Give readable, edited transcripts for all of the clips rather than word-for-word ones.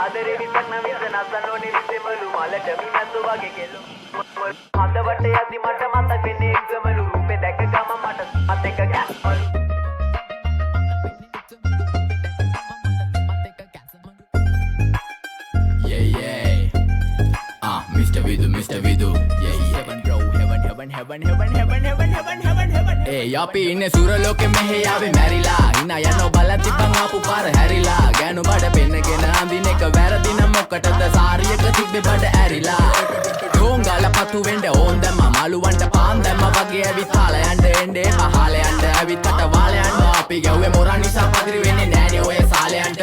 ආදරේ විසක් නම් විස නසනෝනේ විසෙමලු මලට මිනන්දු වගේ කෙලු හදවට යද්දි මට මතක වෙන්නේ එකමලු රූපේ දැක ගම මට අත් එක ගැස්මලු Mr. Vidu, yeah. Heaven bro, heaven. Hey, අපි ඉන්නේ සුරලෝකෙ මෙහෙ ආවේ මැරිලා. හිනා යනෝ බලත් තිබන් ආපු පාර හැරිලා. ගෑනු බඩ පෙන්නගෙන අඳින එක වැරදි නම් මොකටද සාරියක තිබ්බේ බඩ ඇරිලා. ඩෝංගල පතු වෙන්න ඕන් දැම්ම මලුවන්ට පාන් දැම්ම වගේ ඇවිත් හාල යන්න එන්නේ පහල යන්න ඇවිත් කට වාල යන්න අපි ගැව්වේ මොරන් නිසා පදිරි වෙන්නේ නෑනේ ඔය සාලයන්ට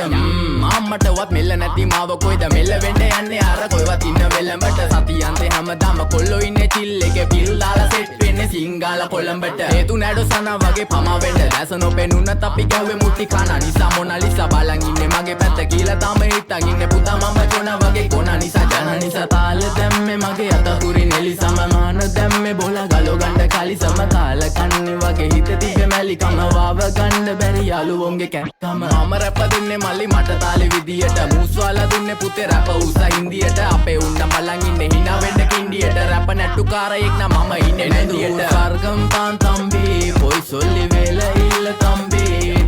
අම්මටවත් මෙල්ල නැති මාව කොයිද මෙල්ල වෙන්න යන්නේ අර කොයිවත් ඉන්න වෙලඹට සතියන්තේ හැමදාම කොල්ලෝ ඉන්නේ චිල් එකේ පිල් දාලා සෙට් වෙන්නේ සිංගාල කොළඹට හේතු නැඩෝ සනා වගේ පමා වෙන්න දැස නොපෙනුනත් අපි ගැව්වේ මුටි කන නිසා මොනාලිසා බලන් ඉන්නේ මගේ පැත්ත කියලා තාම හිටන් ඉන්නේ පුතා මම ජොන වගේ කොන නිසා ජන නිසා තාල දැම්මේ මගේ අතකුරි නෙලි සමමාන දැම්මේ බෝලා ගලෝ ගන්න කලි සමතාල කන්නේ වගේ හිත තිබ්බේ මැලිකම වාව ගන්න බැරි යාළුවෝන්ගේ කැක්කම මම රැප දෙන්නේ මල්ලි මට තාලේ විදියට මූස්වාලා දුන්නේ පුතේ රැප උස හින්දියට අපේ උන්න බලන් ඉන්නේ hina වෙන්න කින්ඩියට රැප නැට්ටුකාරයෙක් නම් මම ඉන්නේ නැන්දියට සර්ගම් පාන් තම්බි පොයි සොල්ලි වේල ඉල්ල තම්බි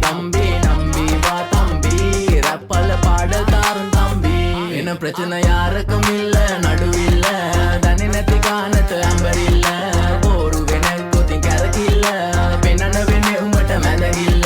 තම්බි නම්බි වා තම්බි රැප්පල පාඩල් තාරුන් තම්බි එන ප්‍රචන යාරකමිල්ල නඩුවිල්ල දන්නේ නැති ගානට ඇඹරිල්ල බෝරු වෙන කොතින් කැරකිල්ල පෙනන වෙන්නේ උඹට මැදගිල්ල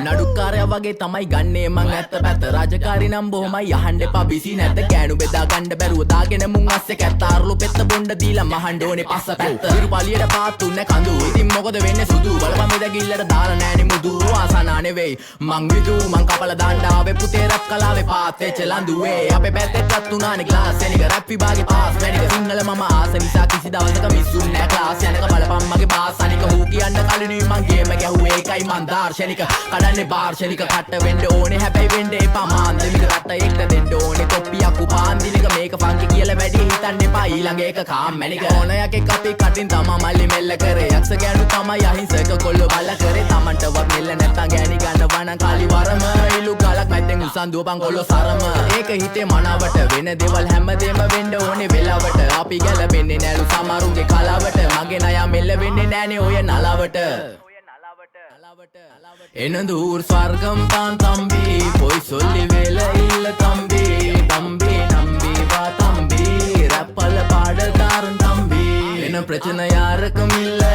නඩුකාරයා වගේ තමයි ගන්නේ මං ඇත්ත පැත්ත රාජකාරී නම් බොහොමයි අහන්න එපා බිසි නැද්ද ගෑනු බෙදා ගන්න බැරුව දාගෙන මුං අස්සේ කැත්තාරුළු පෙත්ත බොණ්ඩ දීලා මහන්න ඕනේ පස්ස පැත්ත ඉරු පලියට පාත්තුන්නේ කඳු ඉතින් මොකද වෙන්නේ සුදු බලපන් මෙදගිල්ලට දාලා නෑනේ මුදු ආසනා නෙවෙයි මං විදු මං කපලා දාන්න ආවේ පුතේ රැප් කලාවේ පාත් වෙච්ච ලඳුවේ අපේ පැත්තටත් උනානේ ක්ලාස් එනික රැප් විභාගේ පාස් වැඩික සිංහල මම ආස නිසා කිසි දවසක මිස්සුන් නෑ ක්ලාස් යනක බලපන් මගේ පාස් අනික හූ කියන්න කලිනුයි මං ගේම ගැහුවේ ඒකයි මං දාර්ශනික කඩන්නේ බාර්ශනික කට වෙන්න ඕනේ හැබැයි වෙන්න එපා මාන්දමික කට එක්ක දෙන්න ඕනේ කොප්පියක් උපාන්දිනික මේක ෆංකි කියලා වැඩි හිතන්න එපා ඊළඟ එක කාම්මැනික ඕනයක් එක්ක අපි කටින් තමා මල්ලි මෙල්ල කරේ යක්ෂ ගෑනු තමයි අහිංසක කොල්ලෝ බල කරේ තමන්ටවත් මෙල්ල නැත්තම් ගෑණි ගන්නවා නම් කාලි වරම ඉලු ගලක් මැද්දෙන් උසන් දුවපන් කොල්ලෝ සරම ඒක හිතේ මනාවට වෙන දේවල් හැමදේම වෙන්න ඕනේ වෙලාවට අපි ගැලපෙන්නේ නෑලු සමරුන්ගේ කලාවට මගේ නයා මෙල්ල වෙන්නේ නෑනේ ඔය නලාවට එනදූර් ස්වර්ගම් පාන් තම්බි පොයි සොල්ලි වේල ඉල්ල තම්බි තම්බි නම්බි වා තම්බි රැප්පල පාඩ තාරුන් තම්බි එන ප්‍රචන යාරකමිල්ල